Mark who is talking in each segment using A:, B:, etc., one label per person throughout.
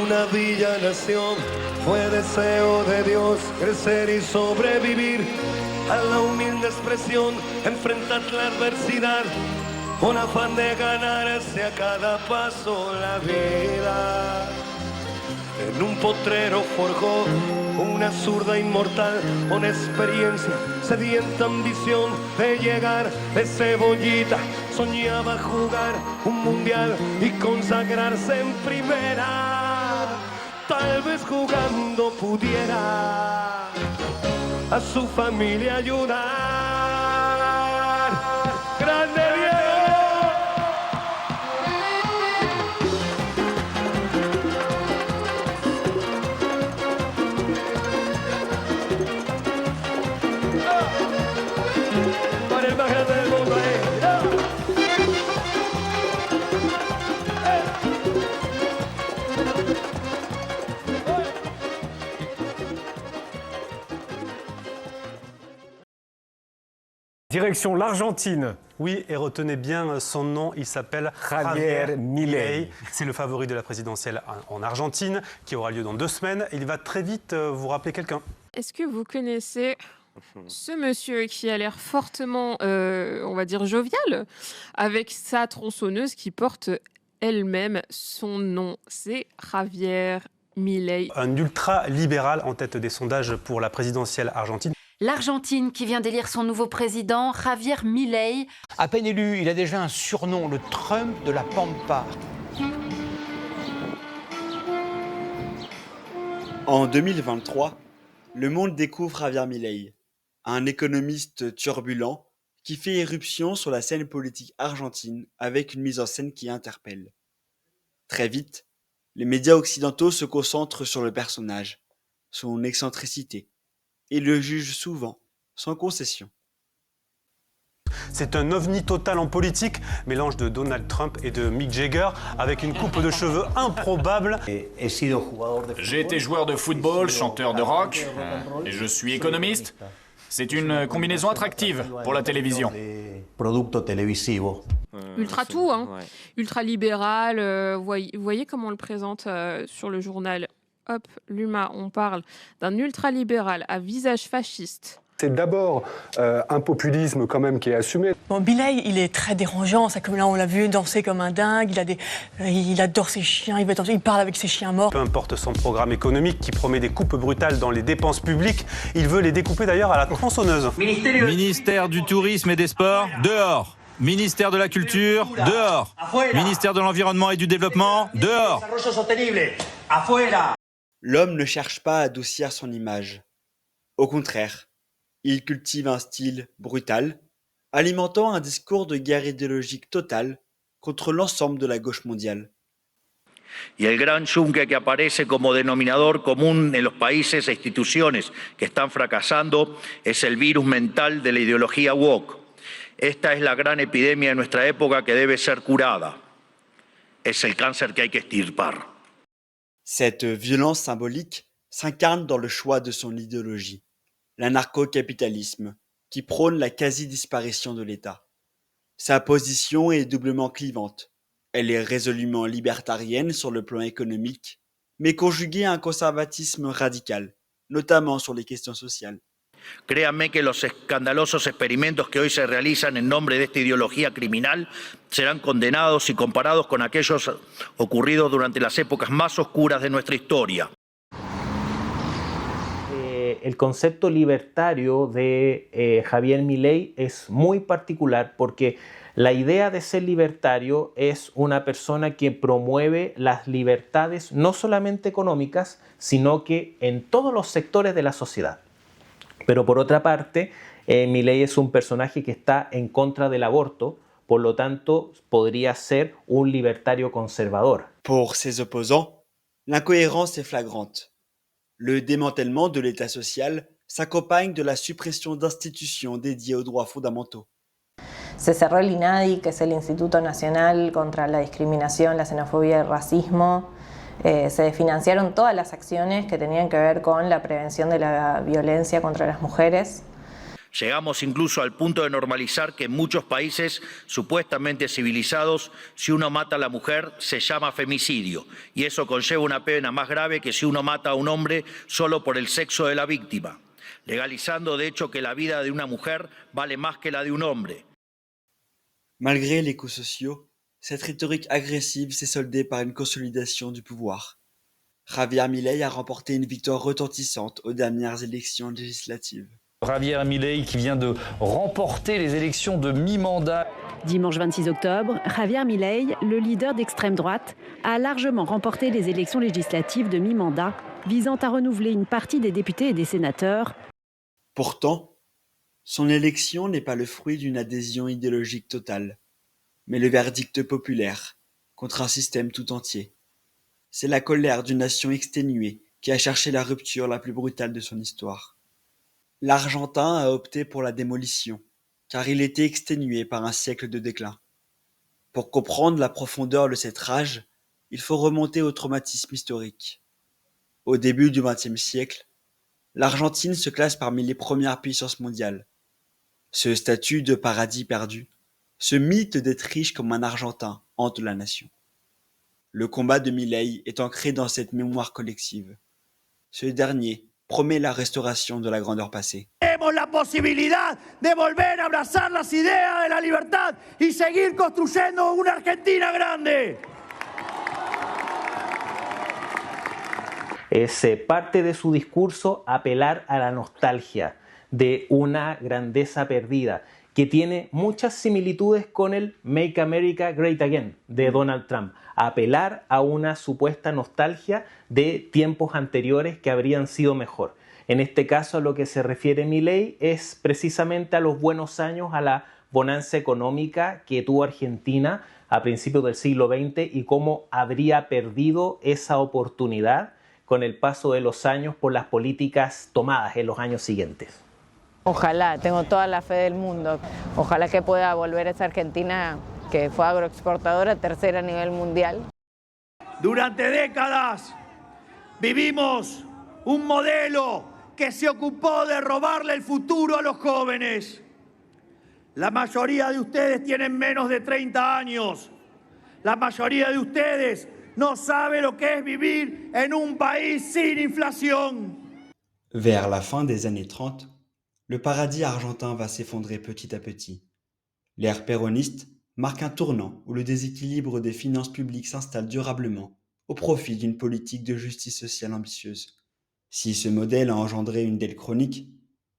A: una villa nación, fue deseo de Dios crecer y sobrevivir a la humilde expresión, enfrentar la adversidad, con afán de ganarse a cada paso la vida. En un potrero forjó una zurda inmortal, con experiencia, sedienta ambición de llegar de cebollita. Soñaba jugar un mundial y consagrarse en primera. Tal vez jugando pudiera a su familia ayudar. ¡Grande Diego! Para el más grande del mundo,
B: Direction l'Argentine.
C: Oui, et retenez bien son nom, il s'appelle
B: Javier Milei.
C: C'est le favori de la présidentielle en Argentine, qui aura lieu dans 2 semaines. Il va très vite vous rappeler quelqu'un.
D: Est-ce que vous connaissez ce monsieur qui a l'air fortement, on va dire, jovial, avec sa tronçonneuse qui porte elle-même son nom? C'est Javier Milei.
C: Un ultra-libéral en tête des sondages pour la présidentielle argentine.
E: L'Argentine qui vient d'élire son nouveau président, Javier Milei.
F: À peine élu, il a déjà un surnom, le Trump de la Pampa.
G: En 2023, le monde découvre Javier Milei, un économiste turbulent qui fait éruption sur la scène politique argentine avec une mise en scène qui interpelle. Très vite, les médias occidentaux se concentrent sur le personnage, son excentricité, et le jugent souvent sans concession.
C: C'est un ovni total en politique, mélange de Donald Trump et de Mick Jagger, avec une coupe de cheveux improbable.
H: J'ai été joueur de football, chanteur de rock, et je suis économiste. C'est une combinaison attractive pour la télévision.
D: Ultra tout, hein. Ultra libéral. Voyez comment on le présente sur le journal. Hop, l'UMA, on parle d'un ultra-libéral à visage fasciste.
B: C'est d'abord un populisme quand même qui est assumé.
I: Bon, Milei, il est très dérangeant. Ça, comme là, on l'a vu danser comme un dingue. Il adore ses chiens. Il parle avec ses chiens morts.
C: Peu importe son programme économique qui promet des coupes brutales dans les dépenses publiques, il veut les découper d'ailleurs à la tronçonneuse.
J: Ministère du Tourisme et des Sports, dehors. Ministère de la Culture, dehors. Ministère de l'Environnement et du Développement, dehors.
G: L'homme ne cherche pas à adoucir son image. Au contraire, il cultive un style brutal, alimentant un discours de guerre idéologique totale contre l'ensemble de la gauche mondiale.
K: Y el gran yunque que aparece como denominador común en los países e instituciones que están fracasando es el virus mental de la ideología woke. Esta es la gran epidemia de nuestra época que debe ser curada. Es el cáncer que hay que extirpar.
G: Cette violence symbolique s'incarne dans le choix de son idéologie, l'anarcho-capitalisme, qui prône la quasi-disparition de l'État. Sa position est doublement clivante. Elle est résolument libertarienne sur le plan économique, mais conjuguée à un conservatisme radical, notamment sur les questions sociales.
K: Créanme que los escandalosos experimentos que hoy se realizan en nombre de esta ideología criminal serán condenados y comparados con aquellos ocurridos durante las épocas más oscuras de nuestra historia.
L: El concepto libertario de Javier Milei es muy particular porque la idea de ser libertario es una persona que promueve las libertades no solamente económicas, sino que en todos los sectores de la sociedad. Pero por otra parte, Milei es un personaje que está en contra del aborto, por lo tanto podría ser un libertario conservador.
G: Pour ses opposants, l'incohérence est flagrante. Le démantèlement de l'État social s'accompagne de la suppression d'institutions dédiées aux droits fondamentaux.
M: Se cerró el INADI, que es el Instituto Nacional contra la Discriminación, la Xenofobia y el Racismo. Se desfinanciaron todas las acciones que tenían que ver con la prevención de la violencia contra las mujeres.
K: Llegamos incluso al punto de normalizar que en muchos países supuestamente civilizados, si uno mata a la mujer, se llama femicidio, y eso conlleva una pena más grave que si uno mata a un hombre solo por el sexo de la víctima, legalizando de hecho que la vida de una mujer vale más que la de un hombre.
G: Malgré les coups sociaux, cette rhétorique agressive s'est soldée par une consolidation du pouvoir. Javier Milei a remporté une victoire retentissante aux dernières élections législatives.
N: Javier Milei qui vient de remporter les élections de mi-mandat.
O: Dimanche 26 octobre, Javier Milei, le leader d'extrême droite, a largement remporté les élections législatives de mi-mandat, visant à renouveler une partie des députés et des sénateurs.
G: Pourtant, son élection n'est pas le fruit d'une adhésion idéologique totale, mais le verdict populaire contre un système tout entier. C'est la colère d'une nation exténuée qui a cherché la rupture la plus brutale de son histoire. L'Argentin a opté pour la démolition, car il était exténué par un siècle de déclin. Pour comprendre la profondeur de cette rage, il faut remonter au traumatisme historique. Au début du XXe siècle, l'Argentine se classe parmi les premières puissances mondiales. Ce statut de paradis perdu, ce mythe d'être riche comme un Argentin hante la nation. Le combat de Milei est ancré dans cette mémoire collective. Ce dernier promet la restauration de la grandeur passée.
P: Tenemos la posibilidad de volver a abrazar las ideas de la libertad y seguir construyendo una Argentina grande.
L: Es parte de su discurso apelar a la nostalgia de una grandeza perdida, que tiene muchas similitudes con el Make America Great Again de Donald Trump. Apelar a una supuesta nostalgia de tiempos anteriores que habrían sido mejor. En este caso, a lo que se refiere Milei es precisamente a los buenos años, a la bonanza económica que tuvo Argentina a principios del siglo XX y cómo habría perdido esa oportunidad con el paso de los años por las políticas tomadas en los años siguientes.
Q: Ojalá, tengo toda la fe del mundo. Ojalá que pueda volver esa Argentina que fue agroexportadora, tercera a nivel mundial.
P: Durante décadas vivimos un modelo que se ocupó de robarle el futuro a los jóvenes. La mayoría de ustedes tienen menos de 30 años. La mayoría de ustedes no sabe lo que es vivir en un país sin inflación.
G: Vers la fin des années 30, le paradis argentin va s'effondrer petit à petit. L'ère péroniste marque un tournant où le déséquilibre des finances publiques s'installe durablement au profit d'une politique de justice sociale ambitieuse. Si ce modèle a engendré une dette chronique,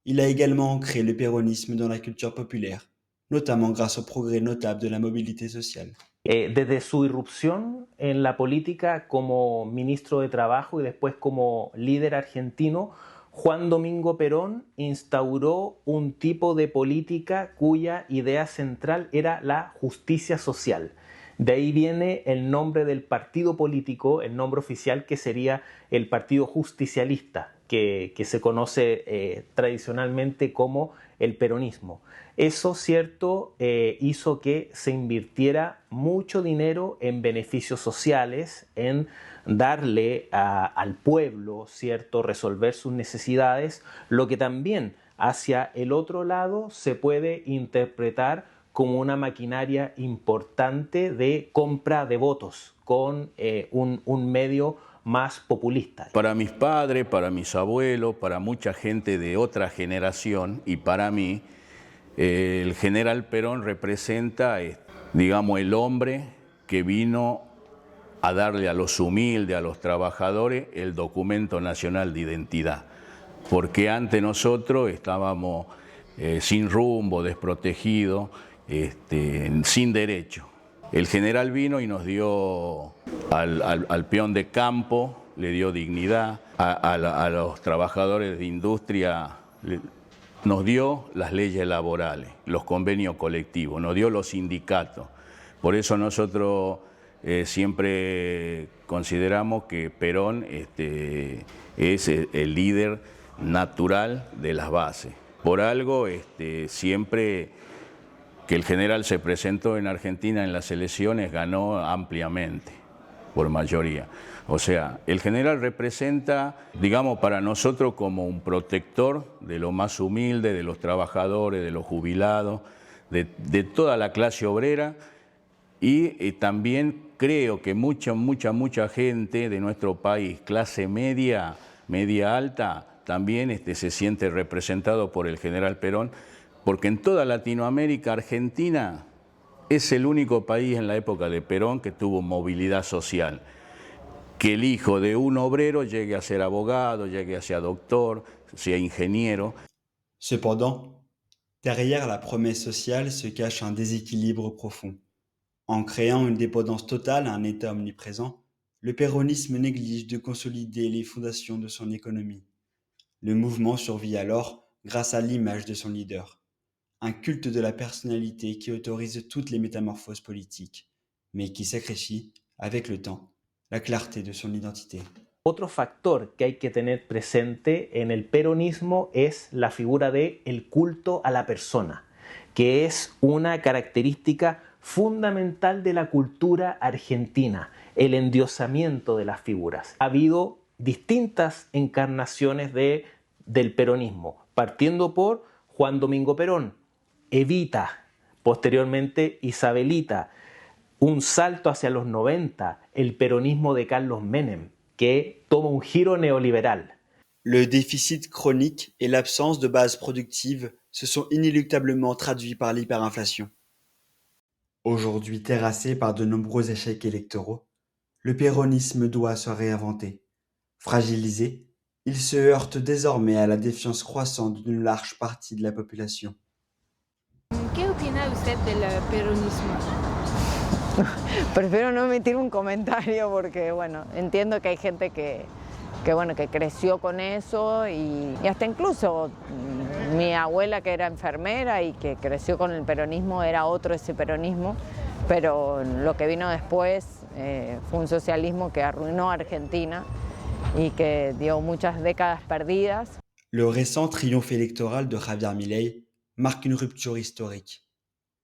G: il a également ancré le péronisme dans la culture populaire, notamment grâce au progrès notable de la mobilité sociale.
L: Desde su irrupción en la política como ministro de Trabajo y después como líder argentino, Juan Domingo Perón instauró un tipo de política cuya idea central era la justicia social. De ahí viene el nombre del partido político, el nombre oficial que sería el Partido Justicialista, que se conoce tradicionalmente como el peronismo. Eso, cierto, hizo que se invirtiera mucho dinero en beneficios sociales, en darle al pueblo, cierto, resolver sus necesidades, lo que también hacia el otro lado se puede interpretar como una maquinaria importante de compra de votos con un medio más populista.
R: Para mis padres, para mis abuelos, para mucha gente de otra generación y para mí, el general Perón representa, digamos, el hombre que vino a darle a los humildes, a los trabajadores, el documento nacional de identidad. Porque antes nosotros estábamos sin rumbo, desprotegidos, sin derecho. El general vino y nos dio al peón de campo, le dio dignidad, a los trabajadores de industria nos dio las leyes laborales, los convenios colectivos, nos dio los sindicatos. Por eso nosotros siempre consideramos que Perón es el líder natural de las bases. Por algo siempre que el general se presentó en Argentina en las elecciones ganó ampliamente, por mayoría. O sea, el general representa, digamos, para nosotros como un protector de lo más humilde, de los trabajadores, de los jubilados, de toda la clase obrera, y también creo que mucha gente de nuestro país, clase media, media alta, también se siente representado por el general Perón, porque en toda Latinoamérica, Argentina es el único país en la época de Perón que tuvo movilidad social. Que el hijo de un obrero llegue a ser abogado, llegue a ser doctor, sea ingeniero.
G: Cependant, derrière la promesse sociale se cache un déséquilibre profond. En créant une dépendance totale à un État omniprésent, le péronisme néglige de consolider les fondations de son économie. Le mouvement survit alors grâce à l'image de son leader, un culte de la personnalité qui autorise toutes les métamorphoses politiques, mais qui sacrifie, avec le temps, la clarté de son identité.
L: Otro factor que hay que tener presente en el peronismo es la figura de el culto a la persona, que es una característica fundamental de la cultura argentina, el endiosamiento de las figuras. Ha habido distintas encarnaciones del peronismo, partiendo por Juan Domingo Perón, Evita, posteriormente Isabelita, un salto hacia los 90, el peronismo de Carlos Menem, que toma un giro neoliberal.
G: Le déficit chronique et l'absence de base productive se sont inéluctablement traduits par l'hyperinflation. Aujourd'hui terrassé par de nombreux échecs électoraux, le péronisme doit se réinventer. Fragilisé, il se heurte désormais à la défiance croissante d'une large partie de la population.
S: ¿Qué opina usted del peronismo?
Q: Prefiero no emitir un comentario porque, bueno, entiendo que hay gente que creció con eso y hasta incluso mi abuela que era enfermera y que creció con el peronismo era otro ese peronismo, pero lo que vino después fue un socialismo que arruinó a Argentina y que dio muchas décadas perdidas.
G: Le récent triomphe électoral de Javier Milei marque une rupture historique,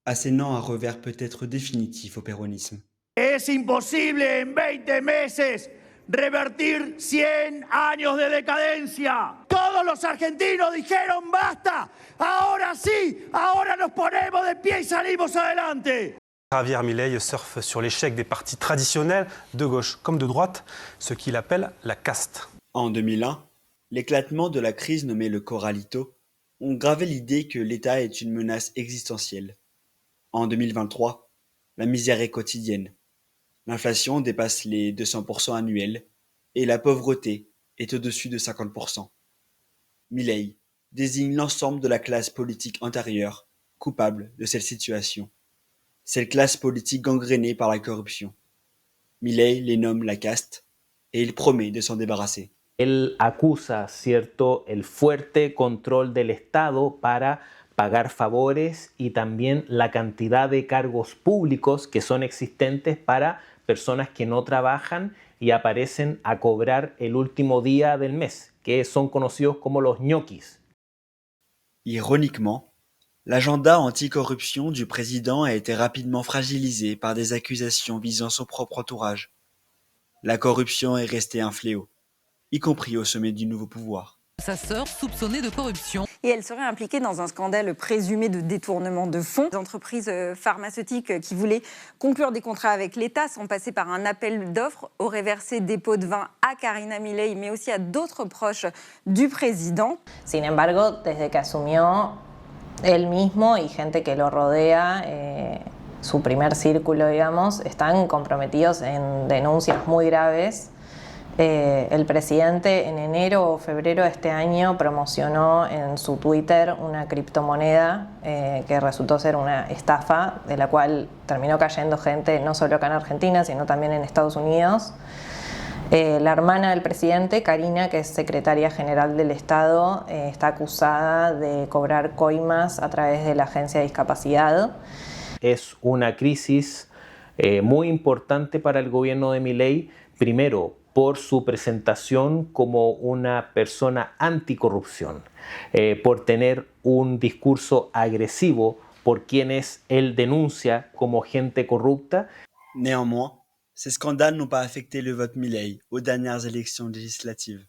G: assénant un revers peut-être définitif au péronisme.
P: Es imposible en 20 meses revertir 100 años de decadencia. Todos los argentinos dijeron basta, ahora sí, ahora nos ponemos de pie y salimos adelante.
C: Javier Milei surfe sur l'échec des partis traditionnels, de gauche comme de droite, ce qu'il appelle la caste.
G: En 2001, l'éclatement de la crise nommée le Corralito ont gravé l'idée que l'État est une menace existentielle. En 2023, la misère est quotidienne. L'inflation dépasse les 200% annuels et la pauvreté est au-dessus de 50%. Milei désigne l'ensemble de la classe politique antérieure coupable de cette situation. Cette classe politique gangrénée par la corruption. Milei les nomme la caste et il promet de s'en débarrasser.
L: Él acusa, ¿cierto?, el fuerte control del Estado para pagar favores y también la cantidad de cargos públicos que son existentes para personas que no trabajan y aparecen a cobrar el último día del mes, que son conocidos como los ñoquis.
G: Ironiquement, l'agenda anticorruption du président a été rapidement fragilisé par des accusations visant son propre entourage. La corruption est restée un fléau, y compris au sommet du nouveau pouvoir.
T: Sa sœur soupçonnée de corruption.
U: Et elle serait impliquée dans un scandale présumé de détournement de fonds. Des entreprises pharmaceutiques qui voulaient conclure des contrats avec l'État sans passer par un appel d'offres auraient versé des pots de vin à Karina Milei, mais aussi à d'autres proches du président.
M: Sin embargo, desde que asumió él mismo y gente que lo rodea, su primer círculo, digamos, están comprometidos en denuncias muy graves. El presidente en enero o febrero de este año promocionó en su Twitter una criptomoneda que resultó ser una estafa, de la cual terminó cayendo gente no solo acá en Argentina, sino también en Estados Unidos. La hermana del presidente, Karina, que es secretaria general del Estado, está acusada de cobrar coimas a través de la Agencia de Discapacidad.
L: Es una crisis muy importante para el gobierno de Milei, primero por su presentación como una persona anticorrupción, por tener un discurso agresivo por quienes él denuncia como gente corrupta.
G: Néanmoins, ces scandales n'ont pas affecté le vote Milei aux dernières élections législatives.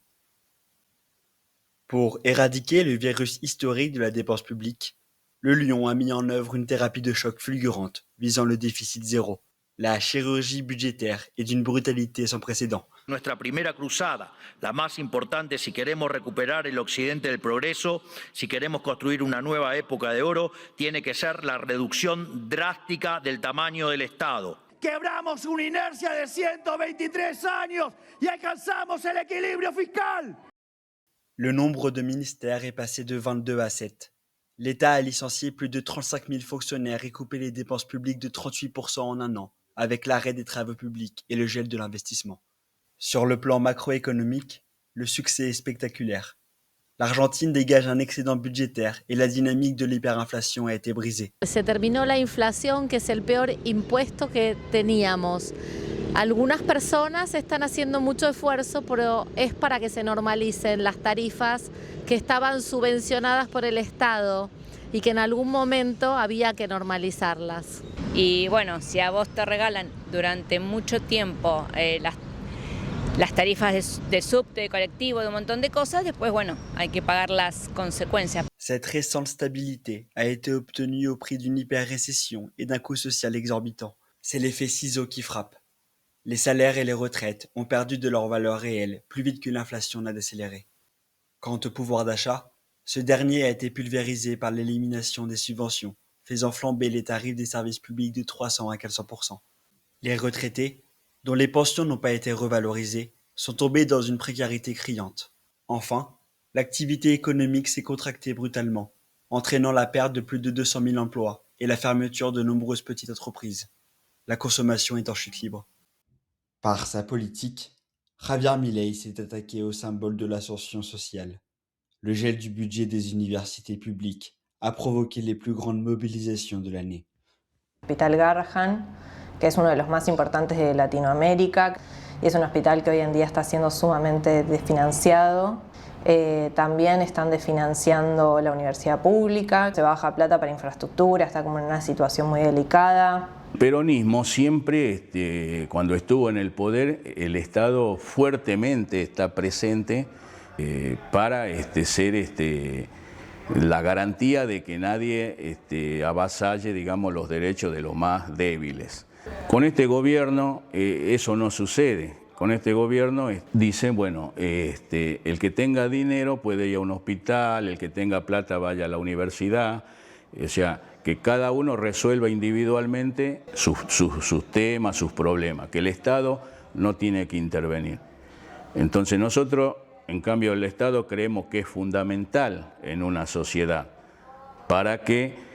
G: Pour éradiquer le virus historique de la dépense publique, le Lion a mis en œuvre une thérapie de choc fulgurante visant le déficit zéro. La chirurgie budgétaire est d'une brutalité sans précédent.
K: Nuestra primera cruzada, la más importante si queremos recuperar el occidente del progreso, si queremos construir una nueva época de oro, tiene que ser la reducción drástica del tamaño del Estado.
P: Quebramos una inercia de 123 años y alcanzamos el equilibrio fiscal.
G: Le nombre de ministères est passé de 22 à 7. L'État a licencié plus de 35 000 fonctionnaires et coupé les dépenses publiques de 38% en un an, avec l'arrêt des travaux publics et le gel de l'investissement. Sur le plan macroéconomique, le succès est spectaculaire. L'Argentine dégage un excédent budgétaire et la dynamique de l'hyperinflation a été brisée.
A: Se terminó la inflación, que es el peor impuesto que teníamos. Algunas personas están haciendo mucho esfuerzo, pero es para que se normalicen las tarifas que estaban subvencionadas por el Estado y que en algún momento había que normalizarlas.
V: Y bueno, si a vos te regalan durante mucho tiempo las tarifas de subte, de colectivo, de un montón de cosas, después, bueno, hay que pagar las consecuencias.
G: Cette récente stabilité a été obtenue au prix d'une hyper-récession et d'un coût social exorbitant. C'est l'effet ciseau qui frappe. Les salaires et les retraites ont perdu de leur valeur réelle plus vite que l'inflation n'a décéléré. Quant au pouvoir d'achat, ce dernier a été pulvérisé par l'élimination des subventions, faisant flamber les tarifs des services publics de 300 à 400%. Les retraités, dont les pensions n'ont pas été revalorisées, sont tombés dans une précarité criante. Enfin, l'activité économique s'est contractée brutalement, entraînant la perte de plus de 200 000 emplois et la fermeture de nombreuses petites entreprises. La consommation est en chute libre. Par sa politique, Javier Milei s'est attaqué au symbole de l'ascension sociale. Le gel du budget des universités publiques a provoqué les plus grandes mobilisations de l'année.
M: Hospital Garrahan, que es uno de los más importantes de Latinoamérica, y es un hospital que hoy en día está siendo sumamente desfinanciado. También están desfinanciando la universidad pública, se baja plata para infraestructura, está como en una situación muy delicada.
R: El peronismo siempre, cuando estuvo en el poder, el Estado fuertemente está presente para ser la garantía de que nadie avasalle, digamos, los derechos de los más débiles. Con este gobierno eso no sucede. Con este gobierno dicen, bueno, el que tenga dinero puede ir a un hospital, el que tenga plata vaya a la universidad, o sea, que cada uno resuelva individualmente sus temas, sus problemas, que el Estado no tiene que intervenir. Entonces nosotros, en cambio, el Estado creemos que es fundamental en una sociedad para que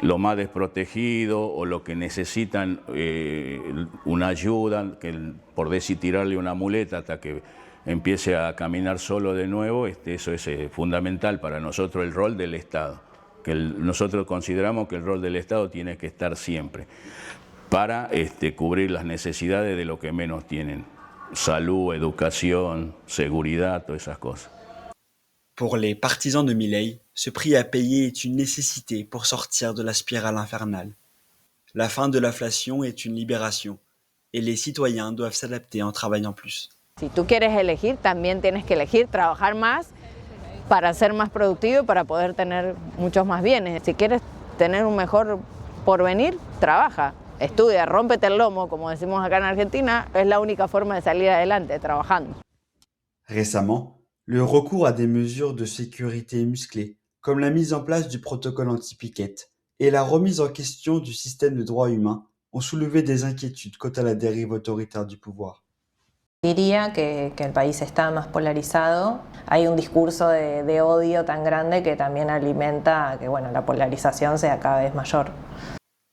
R: los más desprotegidos o los que necesitan una ayuda, que por decir tirarle una muleta hasta que empiece a caminar solo de nuevo, eso es fundamental para nosotros, el rol del Estado. Nosotros consideramos que el rol del Estado tiene que estar siempre para cubrir las necesidades de los que menos tienen. Salud, educación, seguridad, todas esas cosas.
G: Pour les partisans de Milei, ce prix à payer est une nécessité pour sortir de la spirale infernale. La fin de l'inflation est une libération, et les citoyens doivent s'adapter en travaillant plus.
Q: Si tú quieres elegir, también tienes que elegir trabajar más para ser más productivo y para poder tener muchos más bienes. Si quieres tener un mejor porvenir, trabaja, estudia, rómpete el lomo, como decimos acá en Argentina, es la única forma de salir adelante, trabajando.
G: Récemment, le recours à des mesures de sécurité musclées, comme la mise en place du protocole anti-piquette et la remise en question du système de droits humains, ont soulevé des inquiétudes quant à la dérive autoritaire du pouvoir.
M: Diría que el país está más polarizado. Hay un discurso de odio tan grande que también alimenta que la polarización sea cada vez mayor.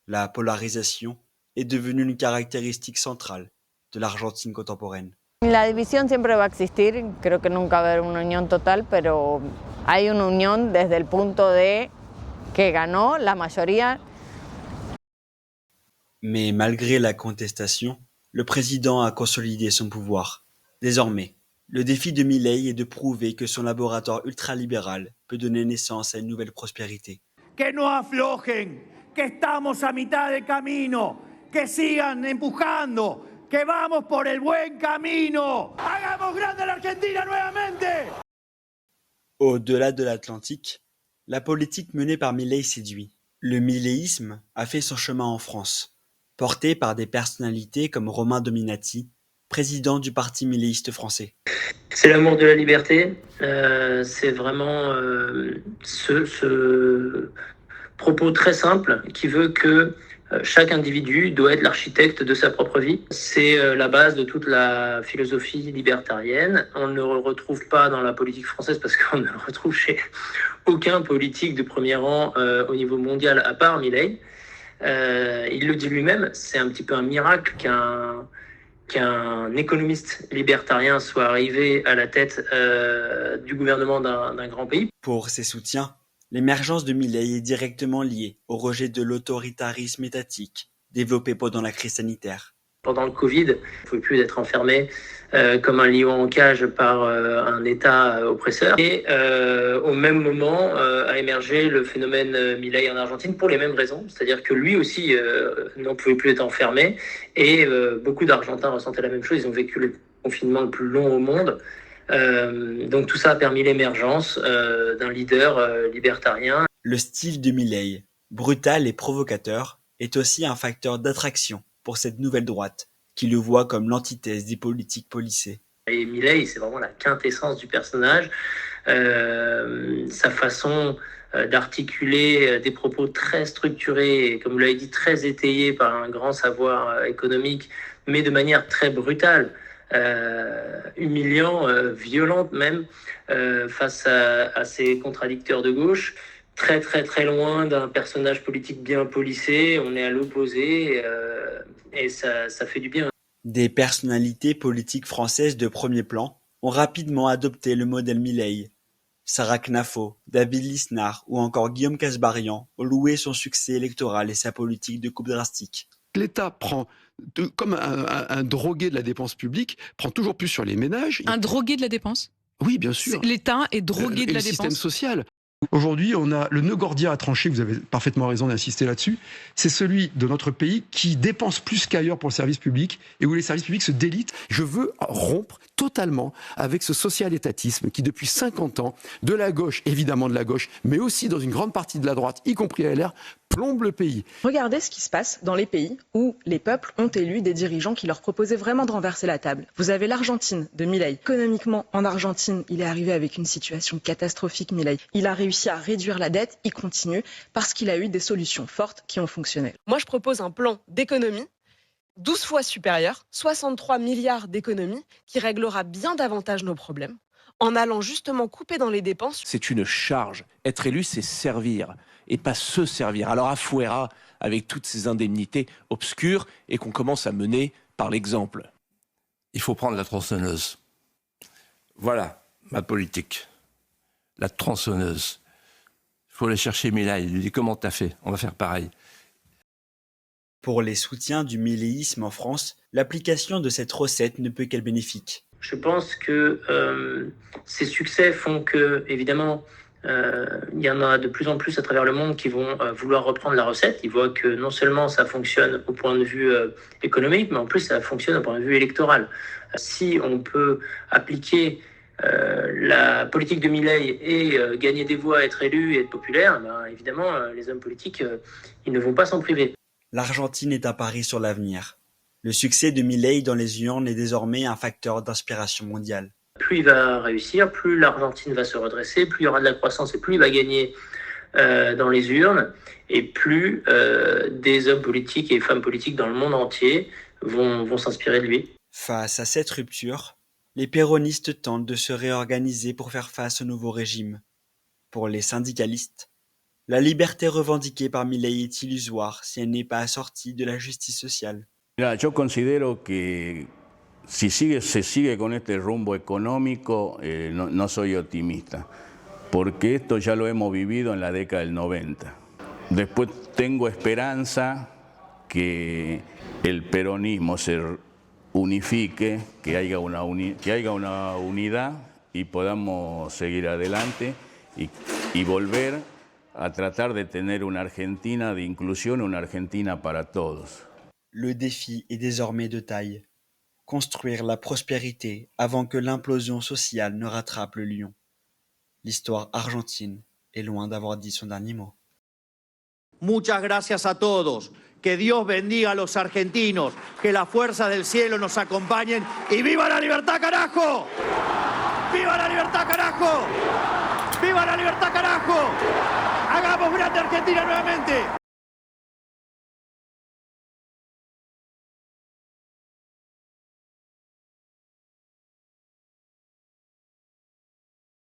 G: La polarisation est devenue une caractéristique centrale de l'Argentine contemporaine.
Q: La división siempre va a existir, creo que nunca va a haber una unión total, pero hay una unión desde el punto de que ganó la mayoría.
G: Mais malgré la contestation, le président a consolidé son pouvoir. Désormais, le défi de Milei est de prouver que son laboratoire ultralibéral peut donner naissance à une nouvelle prospérité.
P: Que no aflojen, que estamos a mitad de camino, que sigan empujando, que vamos por el buen camino. ¡Hagamos grande la Argentina nuevamente!
G: Au-delà de l'Atlantique, la politique menée par Milei séduit. Le milléisme a fait son chemin en France, porté par des personnalités comme Romain Dominati, président du parti milléiste français.
E: C'est l'amour de la liberté, c'est vraiment ce propos très simple qui veut que chaque individu doit être l'architecte de sa propre vie. C'est la base de toute la philosophie libertarienne. On ne le retrouve pas dans la politique française parce qu'on ne le retrouve chez aucun politique de premier rang au niveau mondial à part Milei. Il le dit lui-même, c'est un petit peu un miracle qu'un économiste libertarien soit arrivé à la tête du gouvernement d'un grand pays.
G: Pour ses soutiens, l'émergence de Milei est directement liée au rejet de l'autoritarisme étatique développé pendant la crise sanitaire.
E: Pendant le Covid, on ne pouvait plus être enfermé comme un lion en cage par un État oppresseur. Et au même moment a émergé le phénomène Milei en Argentine pour les mêmes raisons. C'est-à-dire que lui aussi n'en pouvait plus être enfermé. Et beaucoup d'Argentins ressentaient la même chose. Ils ont vécu le confinement le plus long au monde. Donc tout ça a permis l'émergence d'un leader libertarien.
G: Le style de Milei, brutal et provocateur, est aussi un facteur d'attraction pour cette nouvelle droite, qui le voit comme l'antithèse des politiques policées.
E: Et Milei, c'est vraiment la quintessence du personnage. Sa façon d'articuler des propos très structurés, et, comme vous l'avez dit, très étayés par un grand savoir économique, mais de manière très brutale, humiliant, violente même, face à ses contradicteurs de gauche. Très très très loin d'un personnage politique bien policé, on est à l'opposé et ça fait du bien.
G: Des personnalités politiques françaises de premier plan ont rapidement adopté le modèle Milei. Sarah Knafo, David Lisnard ou encore Guillaume Kasbarian ont loué son succès électoral et sa politique de coupe drastique.
F: L'État prend, comme un drogué de la dépense publique, prend toujours plus sur les ménages.
T: Un drogué de la dépense ?
F: Oui, bien sûr.
T: L'État est drogué de la
F: dépense. Le système social.
W: Aujourd'hui, on a le nœud gordien à trancher, vous avez parfaitement raison d'insister là-dessus, c'est celui de notre pays qui dépense plus qu'ailleurs pour le service public et où les services publics se délitent.
F: Je veux rompre totalement avec ce social-étatisme qui, depuis 50 ans, de la gauche, évidemment de la gauche, mais aussi dans une grande partie de la droite, y compris à LR, plombe le pays.
X: Regardez ce qui se passe dans les pays où les peuples ont élu des dirigeants qui leur proposaient vraiment de renverser la table. Vous avez l'Argentine de Milei. Économiquement, en Argentine, il est arrivé avec une situation catastrophique, Milei. Il a réussi à réduire la dette, il continue, parce qu'il a eu des solutions fortes qui ont fonctionné. Moi, je propose un plan d'économie 12 fois supérieur, 63 milliards d'économies, qui réglera bien davantage nos problèmes, en allant justement couper dans les dépenses.
Y: C'est une charge. Être élu, c'est servir, et pas se servir. Alors à Fouera, avec toutes ces indemnités obscures, et qu'on commence à mener par l'exemple.
Z: Il faut prendre la tronçonneuse. Voilà ma politique. La tronçonneuse. Il faut aller chercher Milei. Il lui dit comment t'as fait ? On va faire pareil.
G: Pour les soutiens du milléisme en France, l'application de cette recette ne peut qu'être bénéfique.
E: Je pense que ces succès font que, évidemment, il y en a de plus en plus à travers le monde qui vont vouloir reprendre la recette. Ils voient que non seulement ça fonctionne au point de vue économique, mais en plus ça fonctionne au point de vue électoral. Si on peut appliquer la politique de Milei et gagner des voix, être élu et être populaire, ben, évidemment, les hommes politiques, ils ne vont pas s'en priver.
G: L'Argentine est un pari sur l'avenir. Le succès de Milei dans les urnes est désormais un facteur d'inspiration mondiale.
E: Plus il va réussir, plus l'Argentine va se redresser, plus il y aura de la croissance et plus il va gagner dans les urnes, et plus des hommes politiques et femmes politiques dans le monde entier vont s'inspirer de lui.
G: Face à cette rupture, les péronistes tentent de se réorganiser pour faire face au nouveau régime. Pour les syndicalistes, la liberté revendiquée par Milei est illusoire si elle n'est pas assortie de la justice sociale.
R: Mira, yo considero que si se sigue con este rumbo económico, no soy optimista, porque esto ya lo hemos vivido en la década del 90. Después tengo esperanza que el peronismo se unifique, que haya una unidad y podamos seguir adelante y volver a tratar de tener una Argentina de inclusión, una Argentina para todos.
G: Le défi est désormais de taille. construire la prospérité avant que l'implosion sociale ne rattrape le lion. L'histoire argentine est loin d'avoir dit son dernier mot.
P: Muchas gracias a todos. Que Dios bendiga a los argentinos. Que las fuerzas del cielo nos acompañen. ¡Y viva la libertad, carajo! ¡Viva la libertad, carajo! ¡Viva la libertad, carajo! ¡Hagamos grande Argentina nuevamente!